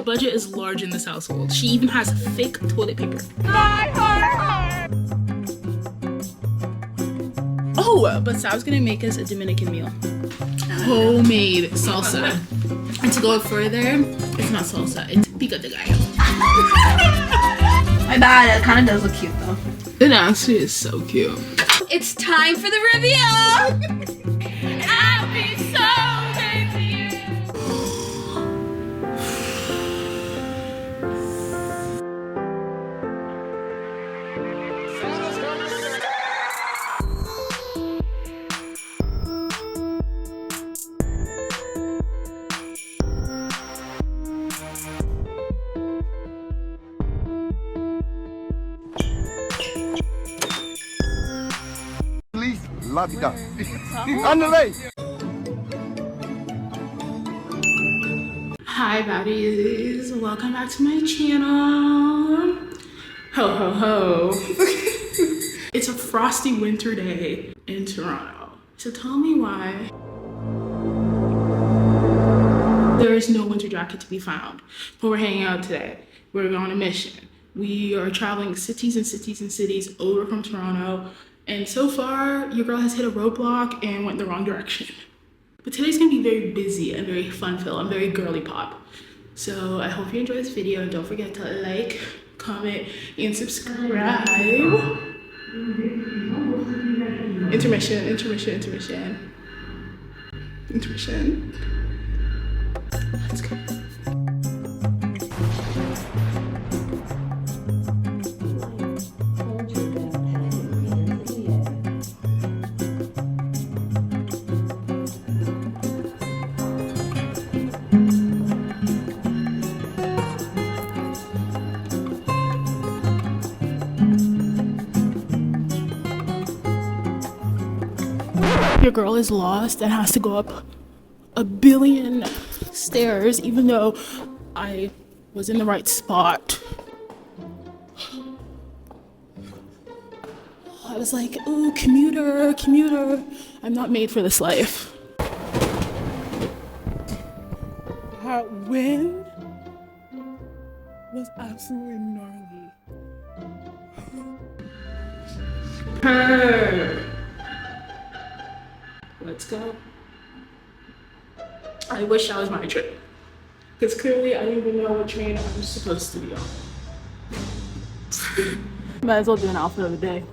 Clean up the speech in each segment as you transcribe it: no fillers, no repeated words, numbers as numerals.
budget is large in this household. She even has fake toilet paper. Oh, but Sab's gonna make us a Dominican meal. Homemade salsa. And to go further, it's not salsa, it's pico de gallo. My bad, it kind of does look cute though. It actually is so cute. It's time for the reveal! I'll be so good to you. La vida. Andale. Hi baddies, welcome back to my channel. Ho ho ho. It's a frosty winter day in Toronto. So tell me why there is no winter jacket to be found. But we're hanging out today. We're on a mission. We are traveling cities and cities and cities over from Toronto. And so far, your girl has hit a roadblock and went in the wrong direction. But today's gonna be very busy and very fun-filled and very girly pop. So I hope you enjoy this video and don't forget to like, comment, and subscribe. Intermission, intermission, intermission. Intermission. Let's go. Your girl is lost and has to go up a billion stairs even though I was in the right spot. I was like, ooh, commuter, commuter. I'm not made for this life. That wind was absolutely gnarly. Hey. Let's go. I wish that was my train. Because clearly I don't even know what train I'm supposed to be on. Might as well do an outfit of the day.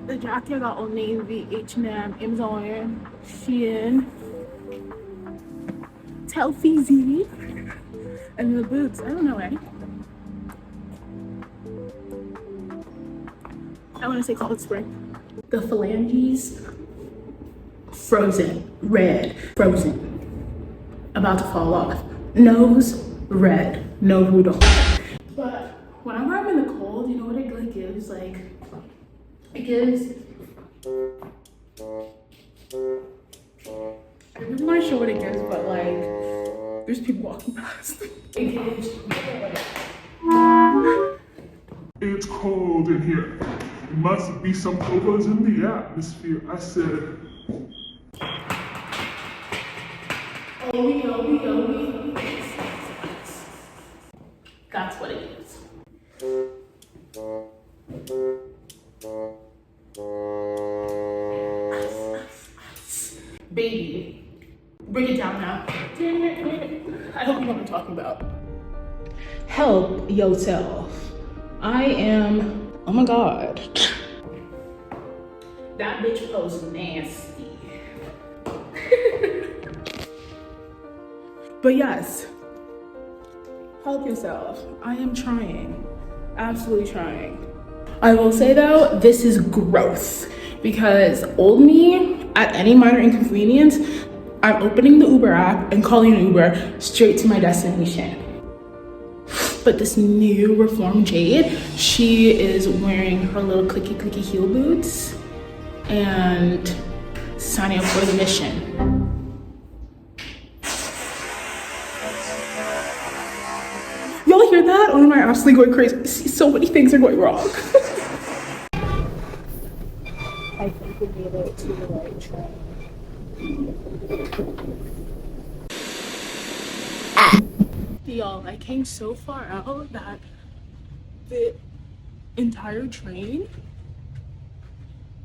The jacket I got Old Navy, H&M, Amazon, Shein, Telfie, and the boots. I don't know why. I want to say Cold Spring. The phalanges, frozen, red, frozen, about to fall off. Nose, red, no Rudolph. But whenever I'm in the cold, you know what it like gives? Like, it gives. I really want to show what it gives, but like, there's people walking past. It gives. It's cold in here. There must be some phobos in the atmosphere. I said. Owie. That's what it is. Baby, bring it down now. I hope you know what I'm talking about. Help yourself. I am, oh my God. That bitch pose nasty. But yes, help yourself. I am trying, absolutely trying. I will say though, this is growth because old me, at any minor inconvenience, I'm opening the Uber app and calling an Uber straight to my destination. But this new reformed Jade, she is wearing her little clicky heel boots and signing up for the mission. Y'all hear that? Oh, my vastly going crazy. See, so many things are going wrong. I think we made it to the right train. Y'all, I came so far out that the entire train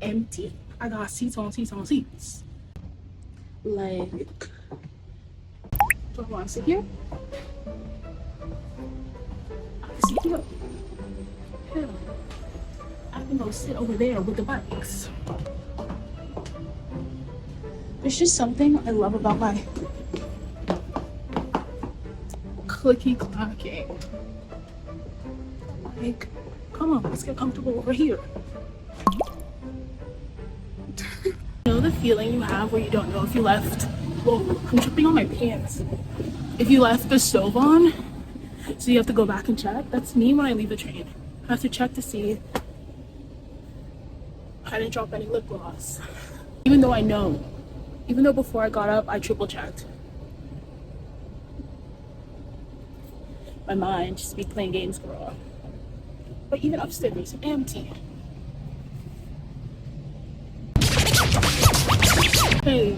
empty. I got seats on seats on seats. Like, do I want to sit here? I can sit here. Hell, I can go sit over there with the bikes. There's just something I love about my clicky clacking. Like, come on, let's get comfortable over here. You know the feeling you have where you don't know if you left, whoa, I'm tripping on my pants. If you left the stove on, so you have to go back and check. That's me when I leave the train. I have to check to see I didn't drop any lip gloss. Even though I know, even though before I got up, I triple checked. My mind just be playing games, girl. But even upstairs, empty. Hey.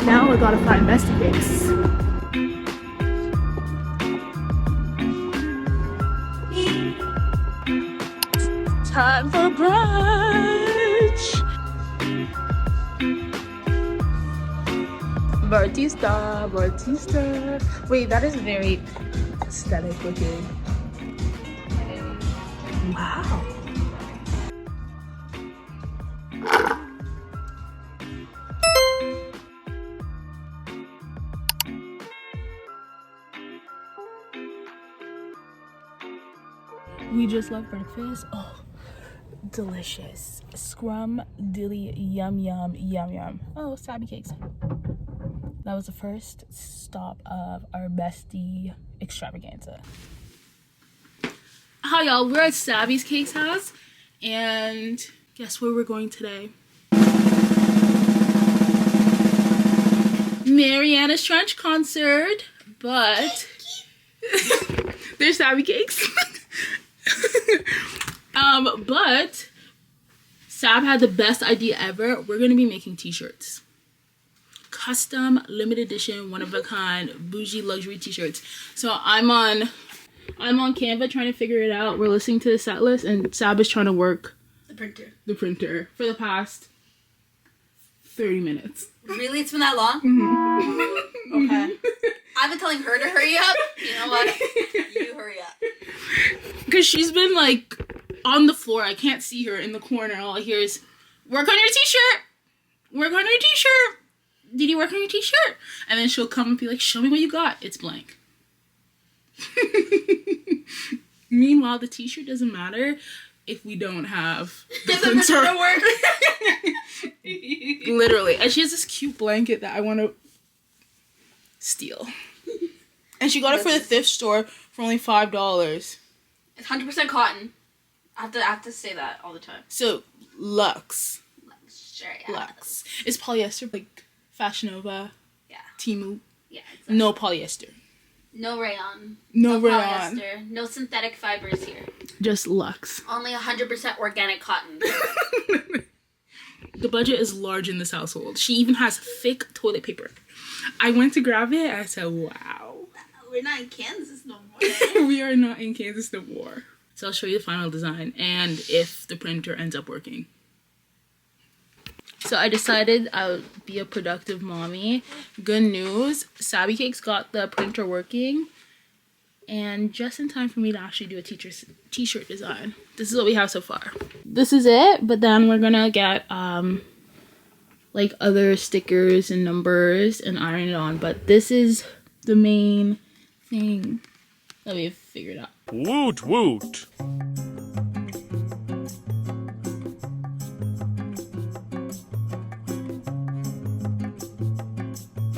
Now I gotta find bestie cakes. Time for brunch. Bartista. Wait, that is very aesthetic looking. Wow. We just left breakfast. Oh, delicious. Scrum dilly yum yum yum yum. Oh, Sabby cakes. That was the first stop of our bestie extravaganza. Hi y'all, we're at Sabby's Cakes house, and guess where we're going today? Mariana's Trench concert, but there's Sabby Cakes. But Sab had the best idea ever. We're gonna be making t-shirts. Custom, limited edition, one of a kind, bougie luxury t-shirts. So I'm on Canva trying to figure it out. We're listening to the set list, and Sab is trying to work the printer for the past 30 minutes. Really? It's been that long? Mm-hmm. Okay. I've been telling her to hurry up. You know what? You hurry up. Because she's been like on the floor. I can't see her in the corner. All I hear is, work on your t-shirt. Work on your t-shirt. Did you work on your t-shirt? And then she'll come and be like, show me what you got. It's blank. Meanwhile, the t-shirt doesn't matter if we don't have the printer to work. Literally. And she has this cute blanket that I want to steal. And she got it for the thrift store for only $5. It's 100% cotton. I have to say that all the time. So, Lux. Sure, yeah. Lux. It's polyester, like Fashion Nova. Yeah. Temu. Yeah. Exactly. No polyester. No rayon. No rayon. Polyester. No synthetic fibers here. Just Lux. Only 100% organic cotton. The budget is large in this household. She even has thick toilet paper. I went to grab it. I said, wow. We're not in Kansas no more. We are not in Kansas no more. So I'll show you the final design and if the printer ends up working. So I decided I would be a productive mommy. Good news, Sabby Cakes got the printer working, and just in time for me to actually do a t-shirt design. This is what we have so far. This is it, but then we're gonna get like other stickers and numbers and iron it on. But this is the main thing that we've figured out. Woot woot.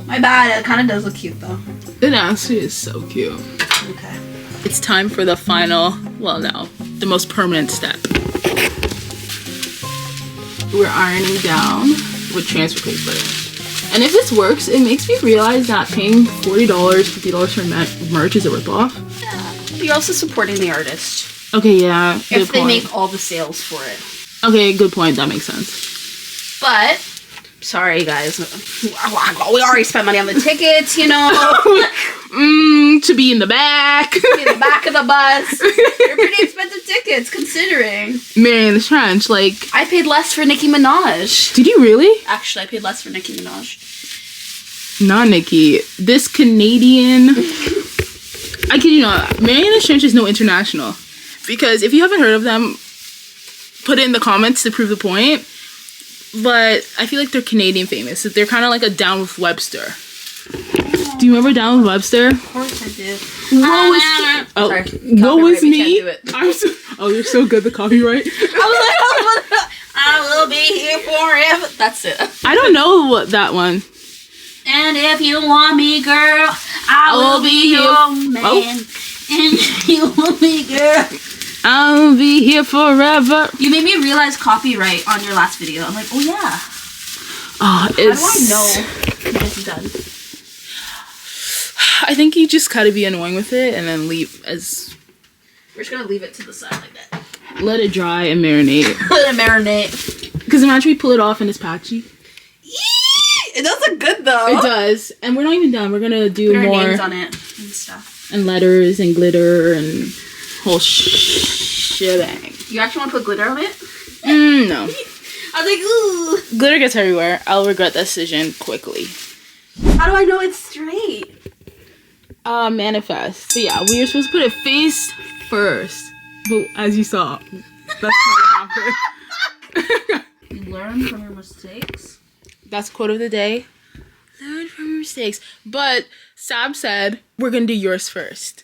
My bad. It kind of does look cute though. It actually is so cute. Okay. It's time for the final, well no, the most permanent step. we're ironing down with transfer paper. And if this works, it makes me realize that paying $40, $50 for merch is a ripoff. Yeah. You're also supporting the artist. Okay, yeah. If they make all the sales for it. Okay, good point. That makes sense. But, sorry guys. We already spent money on the tickets, you know. To be in the back. In the back of the bus. They're pretty expensive tickets, considering. Mary in the Trench, like... I paid less for Nicki Minaj. Did you really? Actually, I paid less for Nicki Minaj. Not Nicki. This Canadian... I kid you not. Mary in the Trench is no international. Because if you haven't heard of them, put it in the comments to prove the point. But I feel like they're Canadian famous. They're kind of like a Down with Webster. Do you remember Down with Webster? Of course I do. What was me? Oh, you're so good. The copyright. I will be here forever. That's it. I don't know what that one. And if you want me, girl, I will be your man. Oh. And if you want me, girl, I'll be here forever. You made me realize copyright on your last video. I'm like, oh yeah. Oh, it's... How do I know this is done? I think you just gotta be annoying with it and then leave as... We're just gonna leave it to the side like that. Let it dry and marinate. Let it marinate. Because imagine we pull it off and it's patchy. It does look good though. It does. And we're not even done. We're gonna do Put our more... names on it and stuff. And letters and glitter and whole shebang. You actually want to put glitter on it? No. I was like, ooh. Glitter gets everywhere. I'll regret that decision quickly. How do I know it's straight? Manifest. So yeah, we were supposed to put it face first. But as you saw, that's not what happened. You learn from your mistakes. That's quote of the day. Learn from your mistakes. But Sab said, we're gonna do yours first.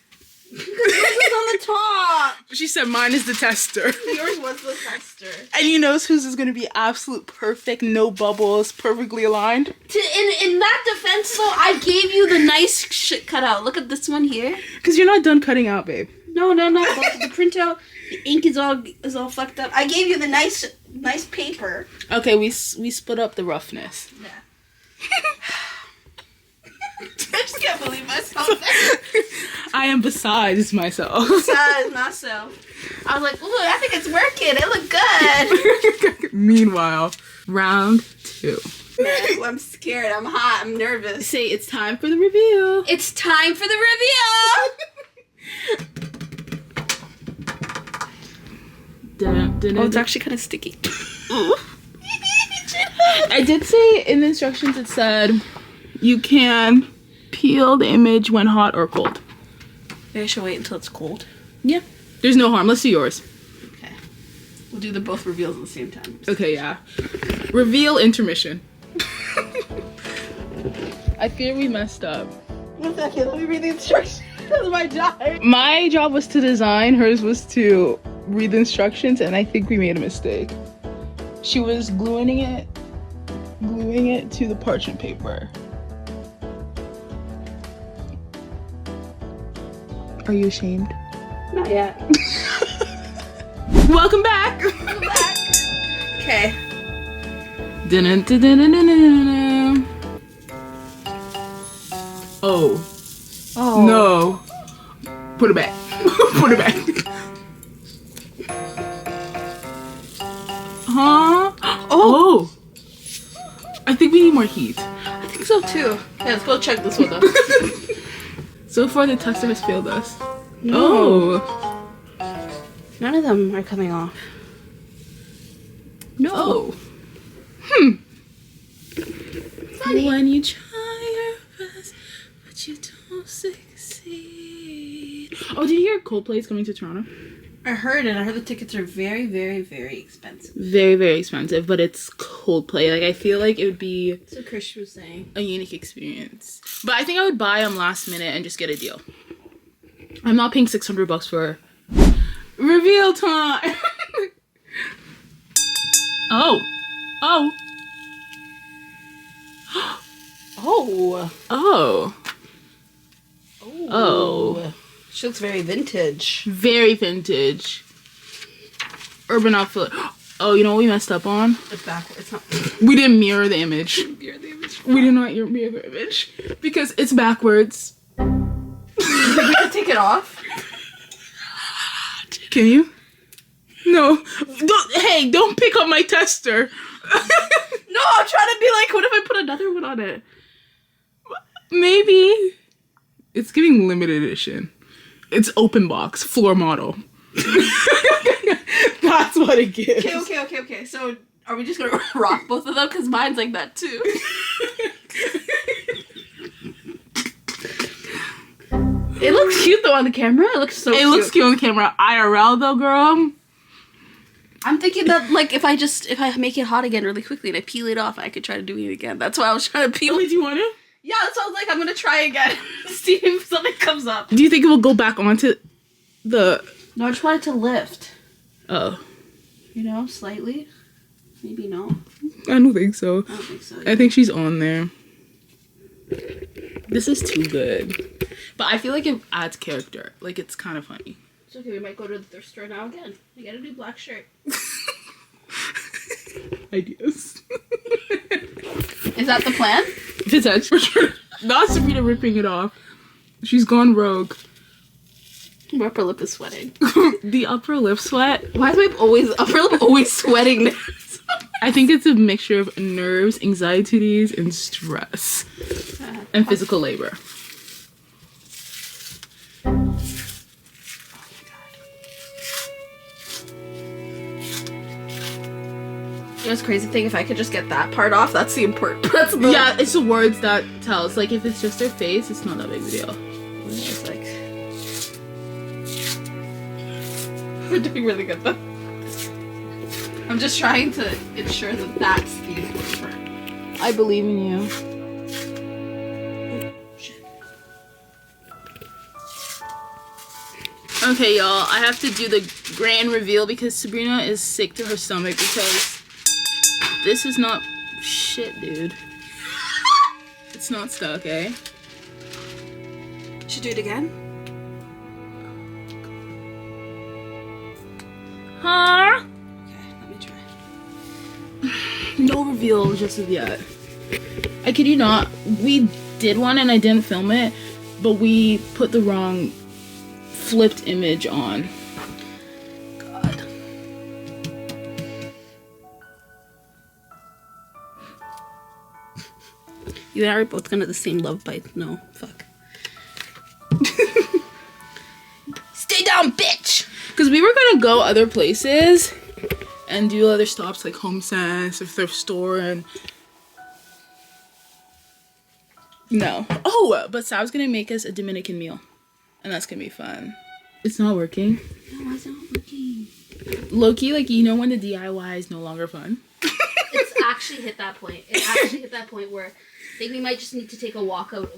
Yours was on the top. She said mine is the tester. Yours was the tester. And you know whose is gonna be absolute perfect, no bubbles, perfectly aligned? In that defense though, I gave you the nice shit cut out. Look at this one here. Because you're not done cutting out, babe. No. The printout, the ink is all fucked up. I gave you the nice paper. Okay, we split up the roughness. Yeah. I just can't believe myself. I am besides myself. Besides myself. I was like, look, I think it's working. It looked good. Meanwhile, round 2. Man, I'm scared. I'm hot. I'm nervous. Say it's time for the reveal. It's time for the reveal. Oh, it's actually kind of sticky. I did say in the instructions it said you can peel the image when hot or cold. Maybe I should wait until it's cold. Yeah. There's no harm. Let's do yours. Okay. We'll do the both reveals at the same time. Okay, yeah. Reveal intermission. I fear we messed up. 1 second. Let me read the instructions. That's my job. My job was to design. Hers was to read the instructions, and I think we made a mistake. She was gluing it to the parchment paper. Are you ashamed? Not yet. Welcome back. Welcome back. Okay. Oh. Oh. No. Put it back. Put it back. Huh? Oh. I think we need more heat. I think so too. Yeah, let's go check this one though. So far the tester has failed us. No. Oh. None of them are coming off. No. Oh. Funny. When you try your best, but you don't succeed. Oh, did you hear Coldplay is coming to Toronto? I heard it. I heard the tickets are very, very, very expensive. Very, very expensive, but it's Coldplay. Like, I feel like it would be... That's what Chris was saying. A unique experience. But I think I would buy them last minute and just get a deal. I'm not paying $600 for... Reveal time! Oh. Oh. Oh. Oh. Oh. She looks very vintage. Very vintage. Urban Outfitter. Oh, you know what we messed up on? It's backward. It's not. We didn't mirror the image. Mirror the image. We did not mirror the image because it's backwards. We can take it off. Can you? No. Don't pick up my tester. No, I'm trying to be like, what if I put another one on it? Maybe. It's giving limited edition. It's open box, floor model. That's what it gives. Okay. So, are we just gonna rock both of them? Because mine's like that too. It looks cute though on the camera. It looks so cute. It looks cute on the camera. IRL though, girl. I'm thinking that like if I make it hot again really quickly and I peel it off, I could try to do it again. That's why I was trying to peel it. Do you want to? Yeah, that's why I was like, I'm gonna try again. See if something comes up. Do you think it will go back onto the... No, I just want it to lift. Oh. You know, slightly. Maybe no. I don't think so. I don't think so. I think she's on there. This is too good. But I feel like it adds character. Like, it's kind of funny. It's okay, we might go to the thrift store now again. I got a new black shirt. Ideas. Is that the plan? Potentially. Not Sabrina ripping it off. She's gone rogue. My upper lip is sweating. The upper lip sweat. Why is my upper lip always sweating? I think it's a mixture of nerves, anxieties, and stress. And physical labor. You know, it's crazy thing, if I could just get that part off, that's the important. That's the Yeah, it's the words that tells. Like, if it's just her face, it's not that big of a deal. It's like we're doing really good though. I'm just trying to ensure that that's the important part. I believe in you. Okay, y'all, I have to do the grand reveal because Sabrina is sick to her stomach because this is not shit, dude. It's not stuck, eh? Should do it again? Huh? Okay, let me try. No reveal just of yet. I kid you not, we did one and I didn't film it, but we put the wrong flipped image on. God. You and I are both gonna the same love bite. No, fuck. Stay down, bitch! Because we were gonna go other places and do other stops like Home Sense or thrift store and... No. Oh, but Sab's gonna make us a Dominican meal. And that's gonna be fun. It's not working. No, it's not working. Low-key, like, you know when the DIY is no longer fun? It's actually hit that point. It actually hit that point where I think we might just need to take a walk about.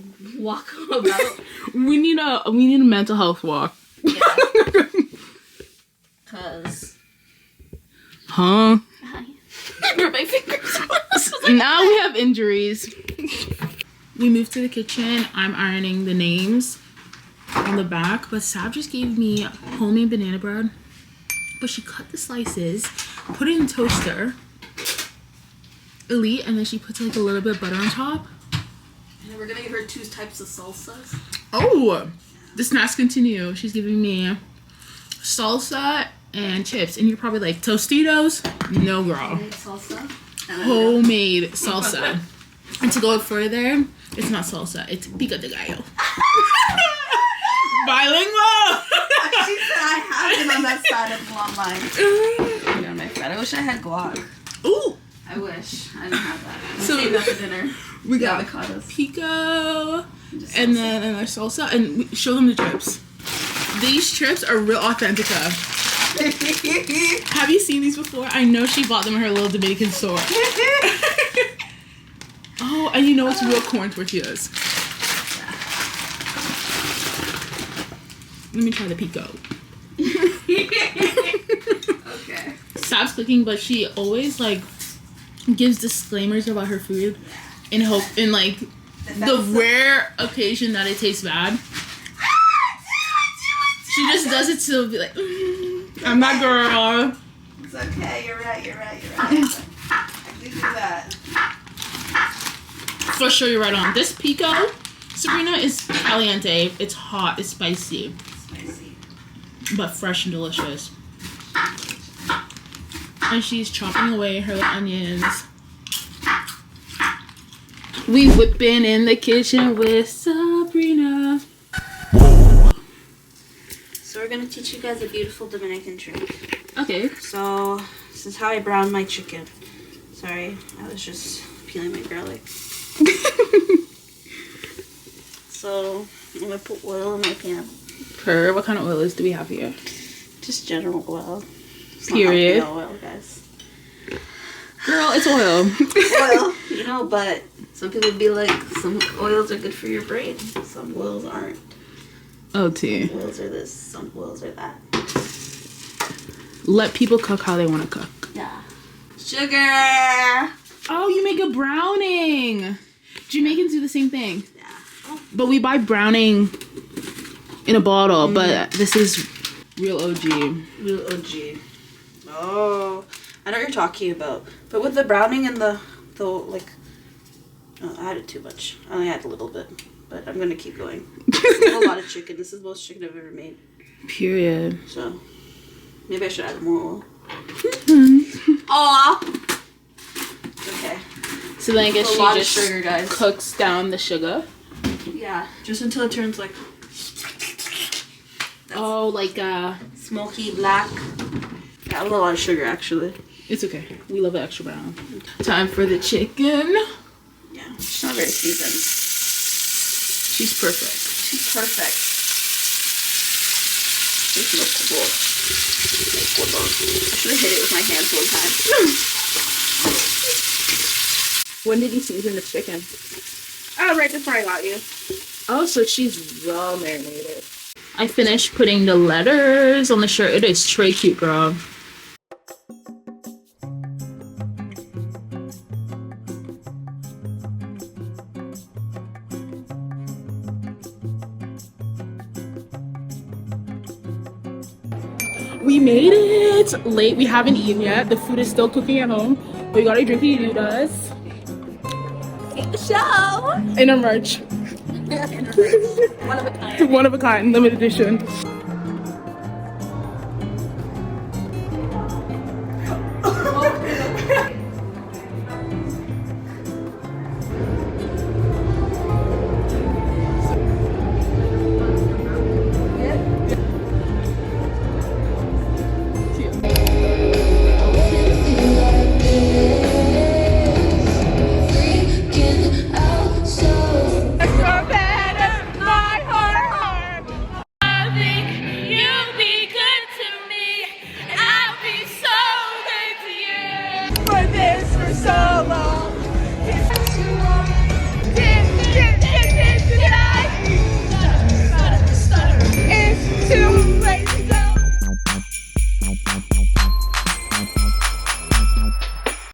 We need a mental health walk. Yeah. Cause. Huh? Remember my fingers. Now we have injuries. We moved to the kitchen. I'm ironing the names on the back, but Sab just gave me homemade banana bread. But she cut the slices, put it in the toaster, elite, and then she puts like a little bit of butter on top. And then we're gonna give her 2 types of salsas. Oh, the snacks continue. She's giving me salsa and chips, and you're probably like, Tostitos? No, girl. Homemade salsa. Homemade salsa. And to go further, it's not salsa, it's pico de gallo. Bilingual! She said I have been on that side of the long line. You know, my friend. I wish I had guac. Ooh! I wish. I didn't have that. So Save that for dinner. We got avocados. pico, and then another salsa, and show them the chips. These chips are real authentica. Have you seen these before? I know she bought them in her little Dominican store. Oh, and you know it's real corn tortillas. Let me try the pico. Okay. Sab's cooking, but she always like gives disclaimers about her food in hope, in like the rare occasion that it tastes bad. She just does it to be like, I'm that girl. It's okay. You're right. I can do that. For sure, you're right on. This pico, Sabrina, is caliente. It's hot. It's spicy. Spicy. But fresh and delicious. And she's chopping away her onions. We whipping in the kitchen with Sabrina. So we're gonna teach you guys a beautiful Dominican trick. Okay. So this is how I brown my chicken. Sorry, I was just peeling my garlic. So I'm gonna put oil in my pan. What kind of oils do we have here? Just general oil. It's Period. not oil, guys. Girl, it's oil. Oil, you know, but some people be like, some oils are good for your brain. Some oils aren't. Oh, T. Some oils are this, some oils are that. Let people cook how they want to cook. Yeah. Sugar! Oh, you make a browning. Jamaicans do the same thing. Yeah. Oh. But we buy browning in a bottle, but this is real OG. Real OG. Oh, I know what you're talking about. But with the browning and the like, oh, I added too much. I only had a little bit, but I'm gonna keep going. A lot of chicken. This is the most chicken I've ever made. Period. So maybe I should add more oil. Aw. Okay. So then I guess A she lot of just sugar, guys. cooks down the sugar. Yeah, just until it turns like Oh, like smoky black. Yeah, a lot of sugar actually. it's okay. We love the extra brown. Time for the chicken. Yeah, she's not very seasoned. She's perfect. She's perfect. There's no cool. I should have hit it with my hands one time. When did you season the chicken? Oh, right before I got you. Oh, so she's well marinated. I finished putting the letters on the shirt. It is très cute, girl. We made it late. We haven't eaten yet. The food is still cooking at home. We got our drinky doodahs. Take the show. In our merch. One of a kind. One of a kind, limited edition. For this for so long.